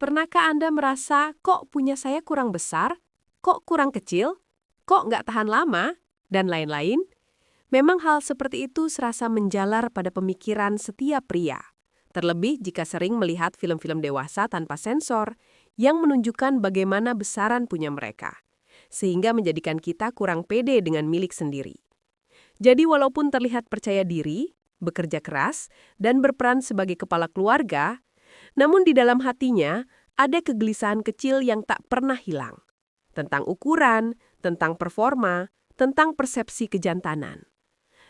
Pernahkah Anda merasa, kok punya saya kurang besar? Kok kurang kecil? Kok nggak tahan lama? Dan lain-lain? Memang hal seperti itu serasa menjalar pada pemikiran setiap pria. Terlebih jika sering melihat film-film dewasa tanpa sensor yang menunjukkan bagaimana besaran punya mereka. Sehingga menjadikan kita kurang pede dengan milik sendiri. Jadi walaupun terlihat percaya diri, bekerja keras, dan berperan sebagai kepala keluarga, namun di dalam hatinya ada kegelisahan kecil yang tak pernah hilang. Tentang ukuran, tentang performa, tentang persepsi kejantanan.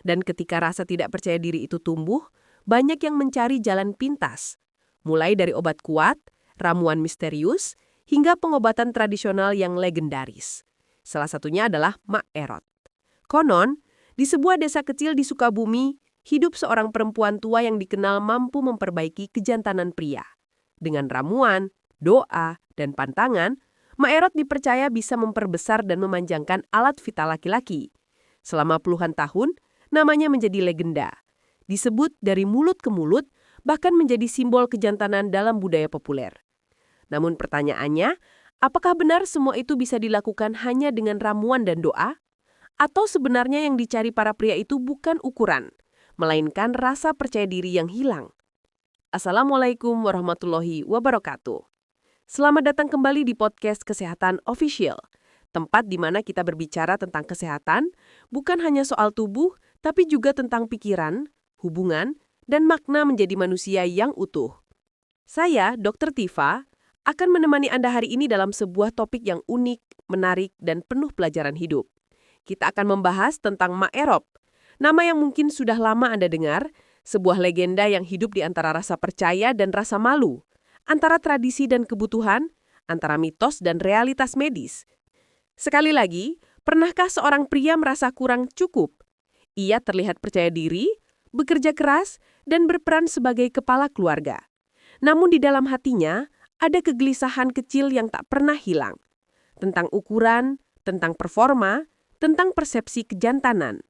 Dan ketika rasa tidak percaya diri itu tumbuh, banyak yang mencari jalan pintas. Mulai dari obat kuat, ramuan misterius, hingga pengobatan tradisional yang legendaris. Salah satunya adalah Mak Erot. Konon, di sebuah desa kecil di Sukabumi, hidup seorang perempuan tua yang dikenal mampu memperbaiki kejantanan pria. Dengan ramuan, doa, dan pantangan, Mak Erot dipercaya bisa memperbesar dan memanjangkan alat vital laki-laki. Selama puluhan tahun, namanya menjadi legenda. Disebut dari mulut ke mulut, bahkan menjadi simbol kejantanan dalam budaya populer. Namun pertanyaannya, apakah benar semua itu bisa dilakukan hanya dengan ramuan dan doa? Atau sebenarnya yang dicari para pria itu bukan ukuran, melainkan rasa percaya diri yang hilang? Assalamualaikum warahmatullahi wabarakatuh. Selamat datang kembali di podcast Kesehatan Official, tempat di mana kita berbicara tentang kesehatan, bukan hanya soal tubuh, tapi juga tentang pikiran, hubungan, dan makna menjadi manusia yang utuh. Saya, Dr. Tifa, akan menemani Anda hari ini dalam sebuah topik yang unik, menarik, dan penuh pelajaran hidup. Kita akan membahas tentang Mak Erot, nama yang mungkin sudah lama Anda dengar, sebuah legenda yang hidup di antara rasa percaya dan rasa malu, antara tradisi dan kebutuhan, antara mitos dan realitas medis. Sekali lagi, pernahkah seorang pria merasa kurang cukup? Ia terlihat percaya diri, bekerja keras, dan berperan sebagai kepala keluarga. Namun di dalam hatinya, ada kegelisahan kecil yang tak pernah hilang. Tentang ukuran, tentang performa, tentang persepsi kejantanan.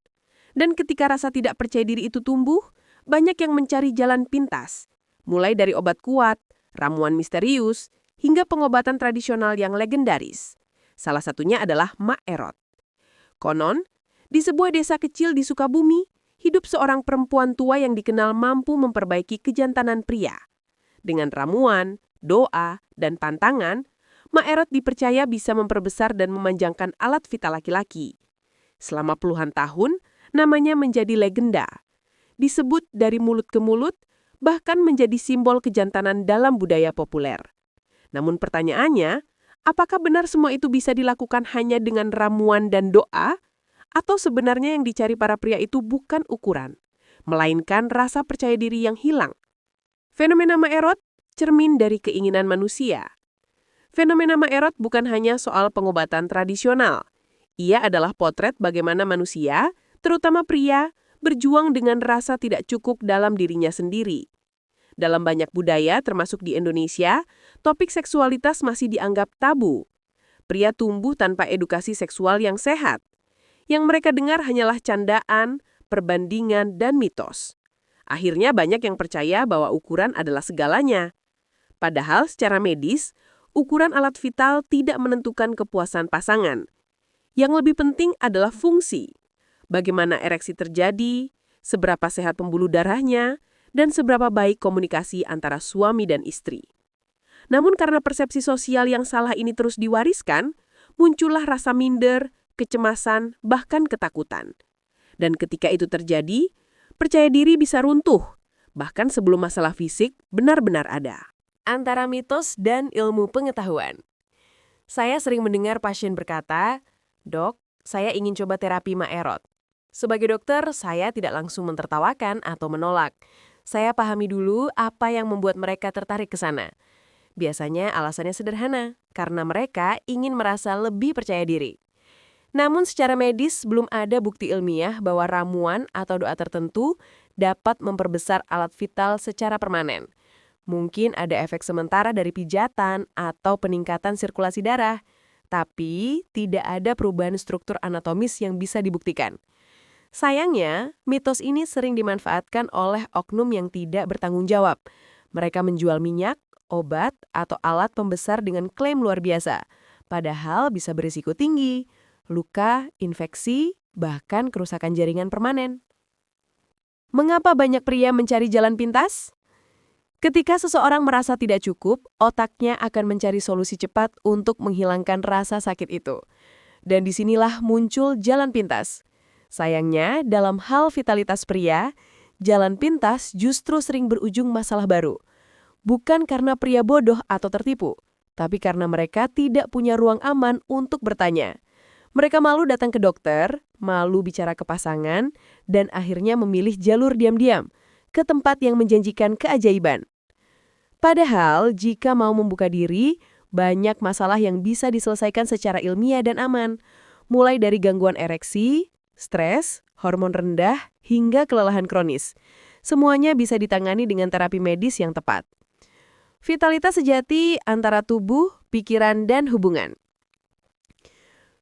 Dan ketika rasa tidak percaya diri itu tumbuh, banyak yang mencari jalan pintas. Mulai dari obat kuat, ramuan misterius, hingga pengobatan tradisional yang legendaris. Salah satunya adalah Mak Erot. Konon, di sebuah desa kecil di Sukabumi, hidup seorang perempuan tua yang dikenal mampu memperbaiki kejantanan pria. Dengan ramuan, doa, dan pantangan, Mak Erot dipercaya bisa memperbesar dan memanjangkan alat vital laki-laki. Selama puluhan tahun, namanya menjadi legenda. Disebut dari mulut ke mulut, bahkan menjadi simbol kejantanan dalam budaya populer. Namun pertanyaannya, apakah benar semua itu bisa dilakukan hanya dengan ramuan dan doa? Atau sebenarnya yang dicari para pria itu bukan ukuran, melainkan rasa percaya diri yang hilang? Fenomena Mak Erot cermin dari keinginan manusia. Fenomena Mak Erot bukan hanya soal pengobatan tradisional. Ia adalah potret bagaimana manusia, terutama pria, berjuang dengan rasa tidak cukup dalam dirinya sendiri. Dalam banyak budaya, termasuk di Indonesia, topik seksualitas masih dianggap tabu. Pria tumbuh tanpa edukasi seksual yang sehat. Yang mereka dengar hanyalah candaan, perbandingan, dan mitos. Akhirnya banyak yang percaya bahwa ukuran adalah segalanya. Padahal secara medis, ukuran alat vital tidak menentukan kepuasan pasangan. Yang lebih penting adalah fungsi. Bagaimana ereksi terjadi, seberapa sehat pembuluh darahnya, dan seberapa baik komunikasi antara suami dan istri. Namun karena persepsi sosial yang salah ini terus diwariskan, muncullah rasa minder, kecemasan, bahkan ketakutan. Dan ketika itu terjadi, percaya diri bisa runtuh, bahkan sebelum masalah fisik benar-benar ada. Antara mitos dan ilmu pengetahuan. Saya sering mendengar pasien berkata, "Dok, saya ingin coba terapi Mak Erot." Sebagai dokter, saya tidak langsung mentertawakan atau menolak. Saya pahami dulu apa yang membuat mereka tertarik ke sana. Biasanya alasannya sederhana, karena mereka ingin merasa lebih percaya diri. Namun secara medis belum ada bukti ilmiah bahwa ramuan atau doa tertentu dapat memperbesar alat vital secara permanen. Mungkin ada efek sementara dari pijatan atau peningkatan sirkulasi darah, tapi tidak ada perubahan struktur anatomis yang bisa dibuktikan. Sayangnya, mitos ini sering dimanfaatkan oleh oknum yang tidak bertanggung jawab. Mereka menjual minyak, obat, atau alat pembesar dengan klaim luar biasa. Padahal bisa berisiko tinggi, luka, infeksi, bahkan kerusakan jaringan permanen. Mengapa banyak pria mencari jalan pintas? Ketika seseorang merasa tidak cukup, otaknya akan mencari solusi cepat untuk menghilangkan rasa sakit itu. Dan disinilah muncul jalan pintas. Sayangnya, dalam hal vitalitas pria, jalan pintas justru sering berujung masalah baru. Bukan karena pria bodoh atau tertipu, tapi karena mereka tidak punya ruang aman untuk bertanya. Mereka malu datang ke dokter, malu bicara ke pasangan, dan akhirnya memilih jalur diam-diam ke tempat yang menjanjikan keajaiban. Padahal, jika mau membuka diri, banyak masalah yang bisa diselesaikan secara ilmiah dan aman, mulai dari gangguan ereksi, stres, hormon rendah, hingga kelelahan kronis. Semuanya bisa ditangani dengan terapi medis yang tepat. Vitalitas sejati antara tubuh, pikiran, dan hubungan.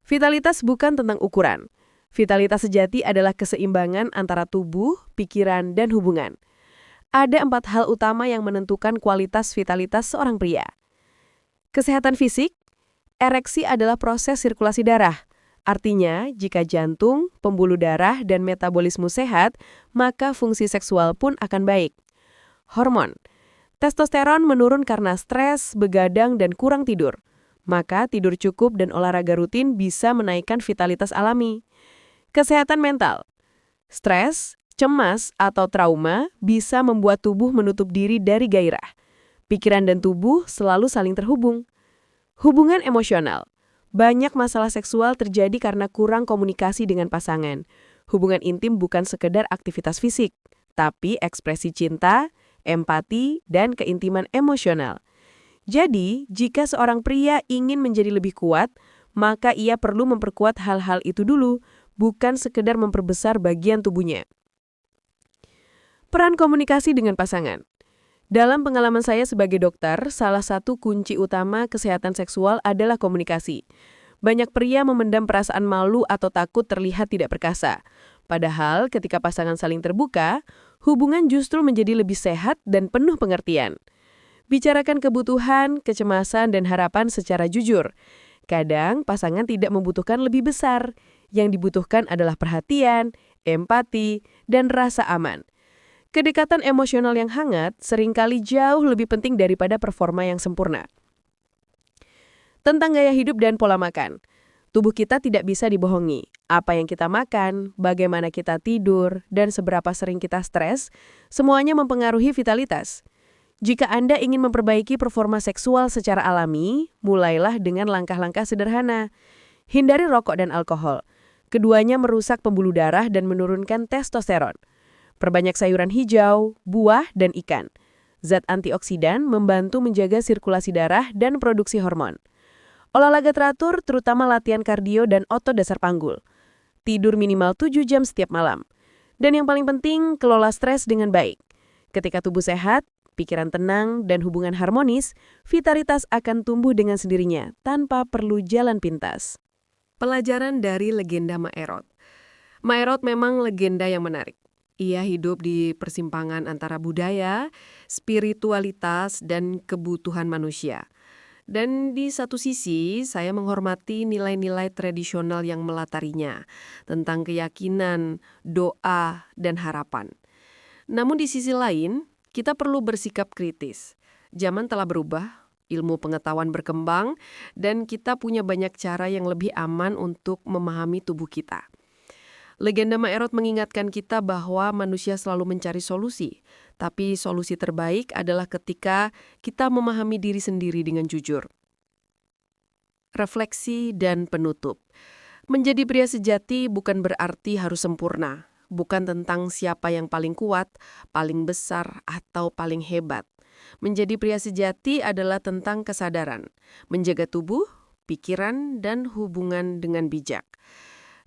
Vitalitas bukan tentang ukuran. Vitalitas sejati adalah keseimbangan antara tubuh, pikiran, dan hubungan. Ada 4 hal utama yang menentukan kualitas vitalitas seorang pria. Kesehatan fisik, ereksi adalah proses sirkulasi darah. Artinya, jika jantung, pembuluh darah, dan metabolisme sehat, maka fungsi seksual pun akan baik. Hormon, testosteron menurun karena stres, begadang, dan kurang tidur. Maka tidur cukup dan olahraga rutin bisa menaikkan vitalitas alami. Kesehatan mental, stres, cemas, atau trauma bisa membuat tubuh menutup diri dari gairah. Pikiran dan tubuh selalu saling terhubung. Hubungan emosional. Banyak masalah seksual terjadi karena kurang komunikasi dengan pasangan. Hubungan intim bukan sekedar aktivitas fisik, tapi ekspresi cinta, empati, dan keintiman emosional. Jadi, jika seorang pria ingin menjadi lebih kuat, maka ia perlu memperkuat hal-hal itu dulu, bukan sekedar memperbesar bagian tubuhnya. Peran komunikasi dengan pasangan. Dalam pengalaman saya sebagai dokter, salah satu kunci utama kesehatan seksual adalah komunikasi. Banyak pria memendam perasaan malu atau takut terlihat tidak perkasa. Padahal ketika pasangan saling terbuka, hubungan justru menjadi lebih sehat dan penuh pengertian. Bicarakan kebutuhan, kecemasan, dan harapan secara jujur. Kadang pasangan tidak membutuhkan lebih besar. Yang dibutuhkan adalah perhatian, empati, dan rasa aman. Kedekatan emosional yang hangat seringkali jauh lebih penting daripada performa yang sempurna. Tentang gaya hidup dan pola makan. Tubuh kita tidak bisa dibohongi. Apa yang kita makan, bagaimana kita tidur, dan seberapa sering kita stres, semuanya mempengaruhi vitalitas. Jika Anda ingin memperbaiki performa seksual secara alami, mulailah dengan langkah-langkah sederhana. Hindari rokok dan alkohol. Keduanya merusak pembuluh darah dan menurunkan testosteron. Perbanyak sayuran hijau, buah, dan ikan. Zat antioksidan membantu menjaga sirkulasi darah dan produksi hormon. Olahraga teratur, terutama latihan kardio dan otot dasar panggul. Tidur minimal 7 jam setiap malam. Dan yang paling penting, kelola stres dengan baik. Ketika tubuh sehat, pikiran tenang, dan hubungan harmonis, vitalitas akan tumbuh dengan sendirinya tanpa perlu jalan pintas. Pelajaran dari legenda Maerot. Maerot memang legenda yang menarik. Ia hidup di persimpangan antara budaya, spiritualitas, dan kebutuhan manusia. Dan di satu sisi, saya menghormati nilai-nilai tradisional yang melatarinya, tentang keyakinan, doa, dan harapan. Namun di sisi lain, kita perlu bersikap kritis. Zaman telah berubah, ilmu pengetahuan berkembang, dan kita punya banyak cara yang lebih aman untuk memahami tubuh kita. Legenda Maerot mengingatkan kita bahwa manusia selalu mencari solusi, tapi solusi terbaik adalah ketika kita memahami diri sendiri dengan jujur. Refleksi dan penutup. Menjadi pria sejati bukan berarti harus sempurna, bukan tentang siapa yang paling kuat, paling besar, atau paling hebat. Menjadi pria sejati adalah tentang kesadaran, menjaga tubuh, pikiran, dan hubungan dengan bijak.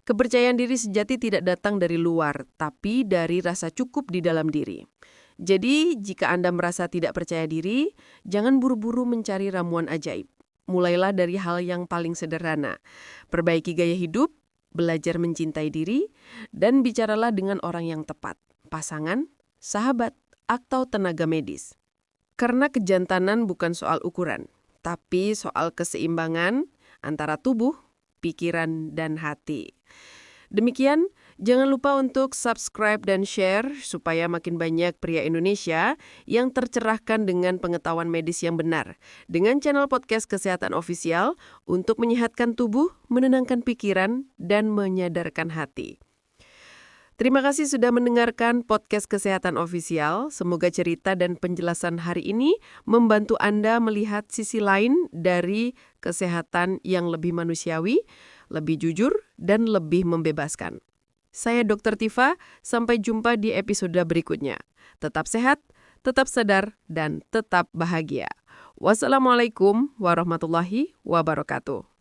Kepercayaan diri sejati tidak datang dari luar, tapi dari rasa cukup di dalam diri. Jadi, jika Anda merasa tidak percaya diri, jangan buru-buru mencari ramuan ajaib. Mulailah dari hal yang paling sederhana. Perbaiki gaya hidup, belajar mencintai diri, dan bicaralah dengan orang yang tepat, pasangan, sahabat, atau tenaga medis. Karena kejantanan bukan soal ukuran, tapi soal keseimbangan antara tubuh, pikiran, dan hati. Demikian, jangan lupa untuk subscribe dan share supaya makin banyak pria Indonesia yang tercerahkan dengan pengetahuan medis yang benar. Dengan channel podcast Kesehatan Official untuk menyehatkan tubuh, menenangkan pikiran, dan menyadarkan hati. Terima kasih sudah mendengarkan podcast Kesehatan Official. Semoga cerita dan penjelasan hari ini membantu Anda melihat sisi lain dari kesehatan yang lebih manusiawi, lebih jujur, dan lebih membebaskan. Saya Dr. Tifa, sampai jumpa di episode berikutnya. Tetap sehat, tetap sadar, dan tetap bahagia. Wassalamualaikum warahmatullahi wabarakatuh.